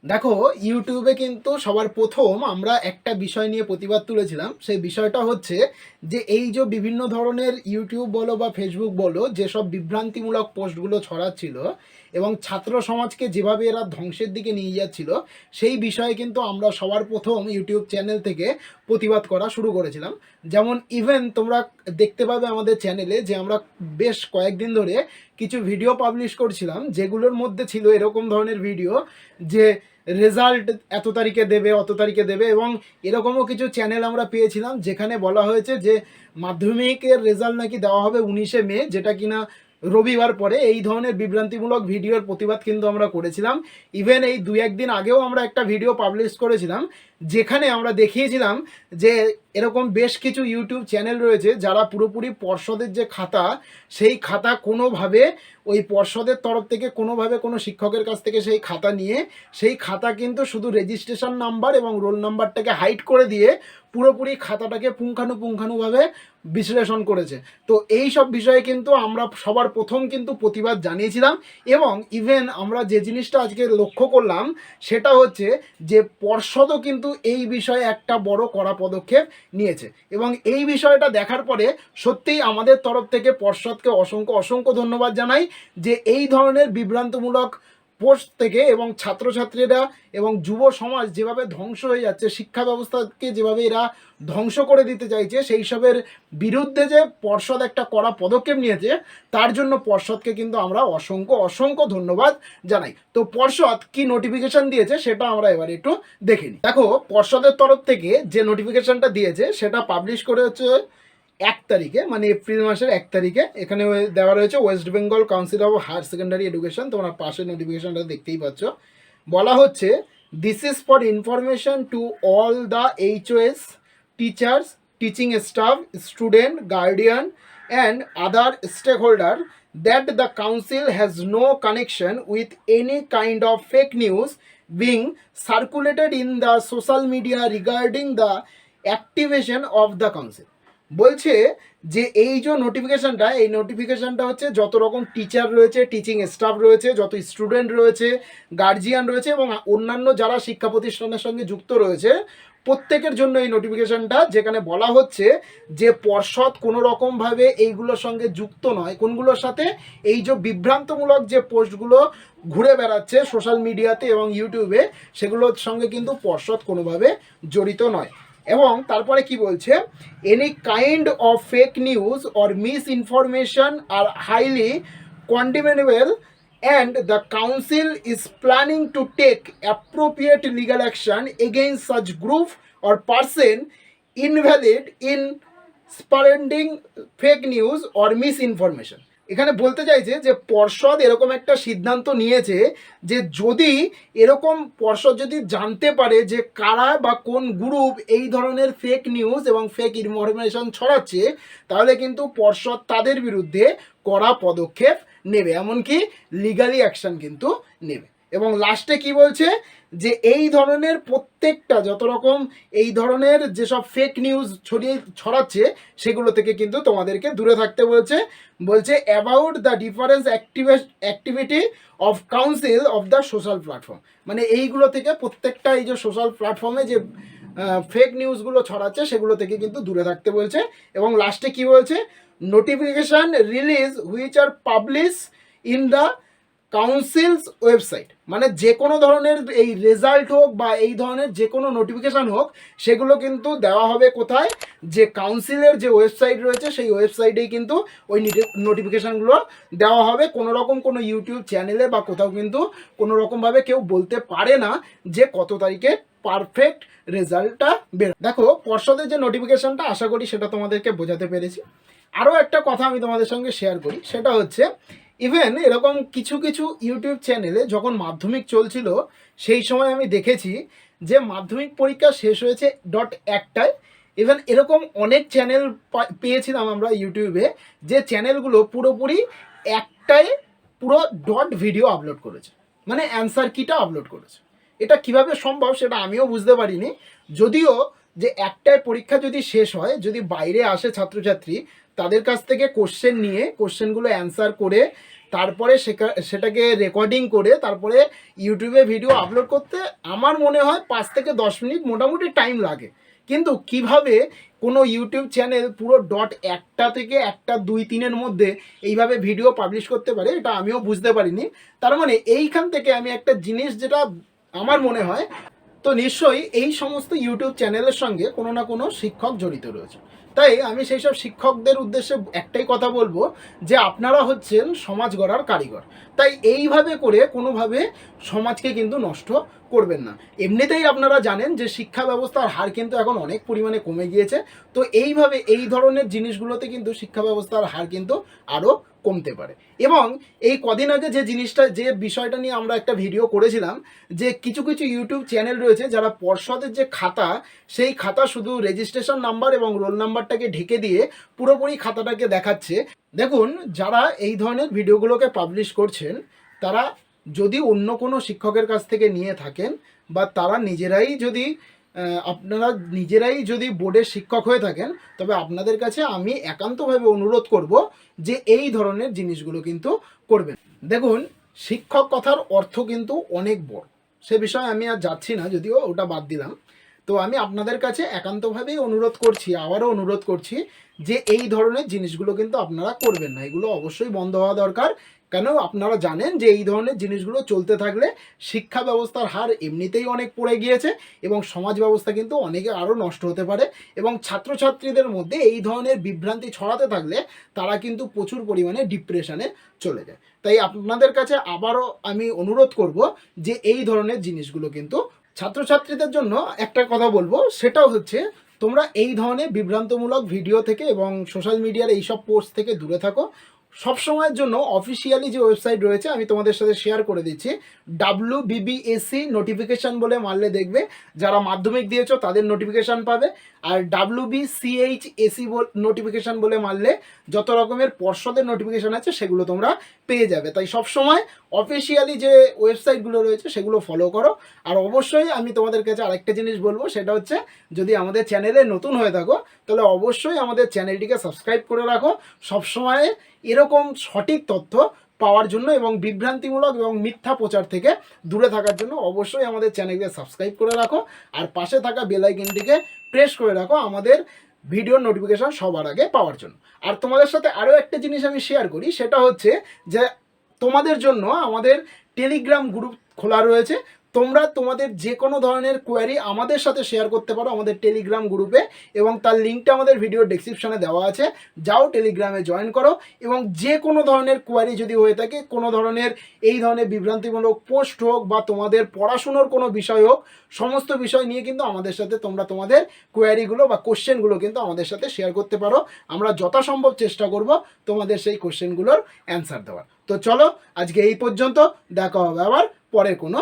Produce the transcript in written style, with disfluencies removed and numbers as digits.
দেখো, ইউটিউবে কিন্তু সবার প্রথম আমরা একটা বিষয় নিয়ে প্রতিবাদ তুলেছিলাম। সেই বিষয়টা হচ্ছে যে এই যে বিভিন্ন ধরনের ইউটিউব বলো বা ফেসবুক বলো যেসব বিভ্রান্তিমূলক পোস্টগুলো ছড়াচ্ছিল এবং ছাত্র সমাজকে যেভাবে এরা ধ্বংসের দিকে নিয়ে যাচ্ছিল, সেই বিষয়ে কিন্তু আমরা সবার প্রথম ইউটিউব চ্যানেল থেকে প্রতিবাদ করা শুরু করেছিলাম। যেমন ইভেন তোমরা দেখতে পাবে আমাদের চ্যানেলে যে আমরা বেশ কয়েকদিন ধরে কিছু ভিডিও পাবলিশ করছিলাম, যেগুলোর মধ্যে ছিল এরকম ধরনের ভিডিও যে রেজাল্ট এত তারিখে দেবে, অত তারিখে দেবে, এবং এরকমও কিছু চ্যানেল আমরা পেয়েছিলাম যেখানে বলা হয়েছে যে মাধ্যমিকের রেজাল্ট নাকি দেওয়া হবে 19শে মে, যেটা কিনা রবিবার পরে। এই ধরনের বিভ্রান্তিমূলক ভিডিওর প্রতিবাদ কিন্তু আমরা করেছিলাম। ইভেন এই 2-1 দিন আগেও আমরা একটা ভিডিও পাবলিশ করেছিলাম যেখানে আমরা দেখিয়েছিলাম যে এরকম বেশ কিছু ইউটিউব চ্যানেল রয়েছে যারা পুরোপুরি পর্ষদের যে খাতা, সেই খাতা কোনোভাবে ওই পর্ষদের তরফ থেকে কোনোভাবে কোনো শিক্ষকের কাছ থেকে সেই খাতা নিয়ে সেই খাতা কিন্তু শুধু রেজিস্ট্রেশন নাম্বার এবং রোল নাম্বারটাকে হাইড করে দিয়ে পুরোপুরি খাতাটাকে পুঙ্খানুপুঙ্খানুভাবে বিশ্লেষণ করেছে। তো এই সব বিষয়ে কিন্তু আমরা সবার প্রথম কিন্তু প্রতিবাদ জানিয়েছিলাম। এবং ইভেন আমরা যে জিনিসটা আজকে লক্ষ্য করলাম সেটা হচ্ছে যে পর্ষদও কিন্তু এই বিষয়ে একটা বড় কড়া পদক্ষেপ নিয়েছে। এবং এই বিষয়টা দেখার পরে সত্যিই আমাদের তরফ থেকে পর্ষদকে অসংখ্য অসংখ্য ধন্যবাদ জানাই যে এই ধরনের বিভ্রান্তমূলক পোস্ট থেকে এবং ছাত্রছাত্রীরা এবং যুব সমাজ যেভাবে ধ্বংস হয়ে যাচ্ছে, শিক্ষা ব্যবস্থাকে যেভাবে এরা ধ্বংস করে দিতে চাইছে, সেই সবের বিরুদ্ধে যে পর্ষদ একটা কড়া পদক্ষেপ নিয়েছে, তার জন্য পর্ষদকে কিন্তু আমরা অসংখ্য অসংখ্য ধন্যবাদ জানাই। তো পর্ষদ কি নোটিফিকেশন দিয়েছে সেটা আমরা এবার একটু দেখে নিই। দেখো, পর্ষদের তরফ থেকে যে নোটিফিকেশনটা দিয়েছে সেটা পাবলিশ করে হচ্ছে 1 তারিখে, মানে এপ্রিল মাসের 1 তারিখে। এখানে দেওয়া রয়েছে West Bengal council of higher secondary education. তোমরা পাশে নোটিফিকেশনটা দেখতেই পাচ্ছ। বলা হচ্ছে, this is for information to all the HOS, teachers, teaching staff, student, guardian and other stakeholder that the council has no connection with any kind of fake news being circulated in the social media regarding the activation of the council। বলছে যে এই যে নোটিফিকেশানটা, এই নোটিফিকেশানটা হচ্ছে যত রকম teacher রয়েছে, teaching staff রয়েছে, যত স্টুডেন্ট রয়েছে, গার্জিয়ান রয়েছে এবং অন্যান্য যারা শিক্ষা প্রতিষ্ঠানের সঙ্গে যুক্ত রয়েছে, প্রত্যেকের জন্য এই নোটিফিকেশানটা। যেখানে বলা হচ্ছে যে পর্ষদ কোনো রকমভাবে এইগুলোর সঙ্গে যুক্ত নয়। কোনগুলোর সাথে? এই যে বিভ্রান্তমূলক যে পোস্টগুলো ঘুরে বেড়াচ্ছে সোশ্যাল মিডিয়াতে এবং ইউটিউবে, সেগুলোর সঙ্গে কিন্তু পর্ষদ কোনোভাবে জড়িত নয়। এবং তারপরে কি বলছে, any kind of fake news or misinformation আর highly condemnable and the council is planning to take appropriate legal action against such group or person invalid in spreading fake news or misinformation। এখানে বলতে চাইছে যে পর্ষদ এরকম একটা সিদ্ধান্ত নিয়েছে যে যদি এরকম পর্ষদ যদি জানতে পারে যে কারা বা কোন গ্রুপ এই ধরনের ফেক নিউজ এবং ফেক ইনফরমেশন ছড়াচ্ছে, তাহলে কিন্তু পর্ষদ তাদের বিরুদ্ধে কড়া পদক্ষেপ নেবে, এমনকি লিগালি অ্যাকশন কিন্তু নেবে। এবং লাস্টে কি বলছে যে এই ধরনের প্রত্যেকটা যত রকম এই ধরনের যেসব ফেক নিউজ ছড়াচ্ছে সেগুলো থেকে কিন্তু তোমাদেরকে দূরে থাকতে বলছে about the difference activity of council of the social platform. মানে এইগুলো থেকে প্রত্যেকটা এই যে সোশ্যাল প্ল্যাটফর্মে যে ফেক নিউজগুলো ছড়াচ্ছে সেগুলো থেকে কিন্তু দূরে থাকতে বলছে। এবং লাস্টে কি বলছে, notification release which are publish in the council's website. মানে যে কোনো ধরনের এই রেজাল্ট হোক বা এই ধরনের যে কোনো নোটিফিকেশান হোক, সেগুলো কিন্তু দেওয়া হবে কোথায়? যে কাউন্সিলের যে ওয়েবসাইট রয়েছে সেই ওয়েবসাইটেই কিন্তু ওই নোটিফিকেশানগুলো দেওয়া হবে। কোনো রকম কোনো ইউটিউব চ্যানেলে বা কোথাও কিন্তু কোনো রকমভাবে কেউ বলতে পারে না যে কত তারিখে পারফেক্ট রেজাল্টটা বেরো। দেখো, পর্ষদের যে নোটিফিকেশানটা, আশা করি সেটা তোমাদেরকে বোঝাতে পেরেছি। আরও একটা কথা আমি তোমাদের সঙ্গে শেয়ার করি, সেটা হচ্ছে ইভেন এরকম কিছু কিছু ইউটিউব চ্যানেলে যখন মাধ্যমিক চলছিল, সেই সময় আমি দেখেছি যে মাধ্যমিক পরীক্ষা শেষ হয়েছে .1টায়। ইভেন এরকম অনেক চ্যানেল পেয়েছিলাম আমরা ইউটিউবে, যে চ্যানেলগুলো পুরোপুরি একটায় পুরো ভিডিও আপলোড করেছে, মানে অ্যান্সার কিটা আপলোড করেছে। এটা কিভাবে সম্ভব সেটা আমিও বুঝতে পারিনি। যদিও যে একটায় পরীক্ষা যদি শেষ হয়, যদি বাইরে আসে ছাত্রছাত্রী, তাদের কাছ থেকে কোশ্চেন নিয়ে কোশ্চেনগুলো অ্যান্সার করে তারপরে সেটাকে রেকর্ডিং করে তারপরে ইউটিউবে ভিডিও আপলোড করতে আমার মনে হয় 5 থেকে 10 মিনিট মোটামুটি টাইম লাগে। কিন্তু কিভাবে কোনো ইউটিউব চ্যানেল পুরো ডট 1টা থেকে 1টা 2-3-এর মধ্যে এইভাবে ভিডিও পাবলিশ করতে পারে, এটা আমিও বুঝতে পারিনি। তার মানে এইখান থেকে আমি একটা জিনিস যেটা আমার মনে হয়, তো নিশ্চয়ই এই সমস্ত ইউটিউব চ্যানেলের সঙ্গে কোনো না কোনো শিক্ষক জড়িত রয়েছে। তাই আমি সেই সব শিক্ষকদের উদ্দেশ্যে একটাই কথা বলবো যে আপনারা হচ্ছেন সমাজ গড়ার কারিগর। তাই এইভাবে করে কোনোভাবে সমাজকে কিন্তু নষ্ট করবেন না। এমনিতেই আপনারা জানেন যে শিক্ষা ব্যবস্থার হার কিন্তু এখন অনেক পরিমাণে কমে গিয়েছে। তো এইভাবে এই ধরনের জিনিসগুলোতে কিন্তু শিক্ষা ব্যবস্থার হার কিন্তু আরও কমতে পারে। এবং এই কদিন আগে যে বিষয়টা নিয়ে আমরা একটা ভিডিও করেছিলাম, যে কিছু কিছু ইউটিউব চ্যানেল রয়েছে যারা পর্ষদের যে খাতা, সেই খাতা শুধু রেজিস্ট্রেশন নাম্বার এবং রোল নাম্বারটাকে ঢেকে দিয়ে পুরোপুরি খাতাটাকে দেখাচ্ছে। দেখুন, যারা এই ধরনের ভিডিওগুলোকে পাবলিশ করছেন তারা যদি অন্য কোনো শিক্ষকের কাছ থেকে নিয়ে থাকেন বা তারা আপনারা নিজেরাই যদি বোর্ডের শিক্ষক হয়ে থাকেন, তবে আপনাদের কাছে আমি একান্তভাবে অনুরোধ করব যে এই ধরনের জিনিসগুলো কিন্তু করবেন। দেখুন, শিক্ষক কথার অর্থ কিন্তু অনেক বড়, সে বিষয়ে আমি আর যাচ্ছি না, যদিও ওটা বাদ দিলাম। তো আমি আপনাদের কাছে একান্তভাবেই অনুরোধ করছি, আবারও অনুরোধ করছি যে এই ধরনের জিনিসগুলো কিন্তু আপনারা করবেন না। এগুলো অবশ্যই বন্ধ হওয়া দরকার। কেন, আপনারা জানেন যে এই ধরনের জিনিসগুলো চলতে থাকলে শিক্ষা ব্যবস্থার হার এমনিতেই অনেক পড়ে গিয়েছে এবং সমাজ ব্যবস্থা কিন্তু অনেকে আরও নষ্ট হতে পারে। এবং ছাত্রছাত্রীদের মধ্যে এই ধরনের বিভ্রান্তি ছড়াতে থাকলে তারা কিন্তু প্রচুর পরিমাণে ডিপ্রেশনে চলে যায়। তাই আপনাদের কাছে আবারও আমি অনুরোধ করব যে এই ধরনের জিনিসগুলো কিন্তু ছাত্রছাত্রীদের জন্য একটা কথা বলবো, সেটাও হচ্ছে তোমরা এই ধরনের বিভ্রান্তমূলক ভিডিও থেকে এবং সোশ্যাল মিডিয়ার এইসব পোস্ট থেকে দূরে থাকো। সবসময়ের জন্য অফিসিয়ালি যে ওয়েবসাইট রয়েছে আমি তোমাদের সাথে শেয়ার করে দিচ্ছি, WBBSC নোটিফিকেশান বলে মারলে দেখবে যারা মাধ্যমিক দিয়েছো তাদের নোটিফিকেশান পাবে। আর WBCHSC নোটিফিকেশান বলে মারলে যত রকমের পর্ষদের নোটিফিকেশান আছে সেগুলো তোমরা পেয়ে যাবে। তাই সবসময় অফিসিয়ালি যে ওয়েবসাইটগুলো রয়েছে সেগুলো ফলো করো। আর অবশ্যই আমি তোমাদের কাছে আরেকটা জিনিস বলবো, সেটা হচ্ছে যদি আমাদের চ্যানেলে নতুন হয়ে থাকো তাহলে অবশ্যই আমাদের চ্যানেলটিকে সাবস্ক্রাইব করে রাখো। সবসময় এরকম সঠিক তথ্য পাওয়ার জন্য এবং বিভ্রান্তিমূলক এবং মিথ্যা প্রচার থেকে দূরে থাকার জন্য অবশ্যই আমাদের চ্যানেলকে সাবস্ক্রাইব করে রাখো আর পাশে থাকা বেল আইকনটিকে প্রেস করে রাখো আমাদের ভিডিওর নোটিফিকেশন সবার আগে পাওয়ার জন্য। আর তোমাদের সাথে আরও একটা জিনিস আমি শেয়ার করি, সেটা হচ্ছে যে তোমাদের জন্য আমাদের টেলিগ্রাম গ্রুপ খোলা রয়েছে। তোমরা তোমাদের যে কোনো ধরনের কোয়ারি আমাদের সাথে শেয়ার করতে পারো আমাদের টেলিগ্রাম গ্রুপে, এবং তার লিঙ্কটা আমাদের ভিডিও ডেসক্রিপশনে দেওয়া আছে। যাও টেলিগ্রামে জয়েন করো এবং যে কোনো ধরনের কোয়ারি যদি হয়ে থাকে, কোনো ধরনের এই ধরনের বিভ্রান্তিমূলক পোস্ট হোক বা তোমাদের পড়াশুনোর কোনো বিষয় হোক, সমস্ত বিষয় নিয়ে কিন্তু আমাদের সাথে তোমরা তোমাদের কোয়ারিগুলো বা কোশ্চেনগুলো কিন্তু আমাদের সাথে শেয়ার করতে পারো। আমরা যথাসম্ভব চেষ্টা করব তোমাদের সেই কোশ্চেনগুলোর অ্যান্সার দেওয়ার। তো চলো আজকে এই পর্যন্ত, দেখা হবে আবার পরের কোনো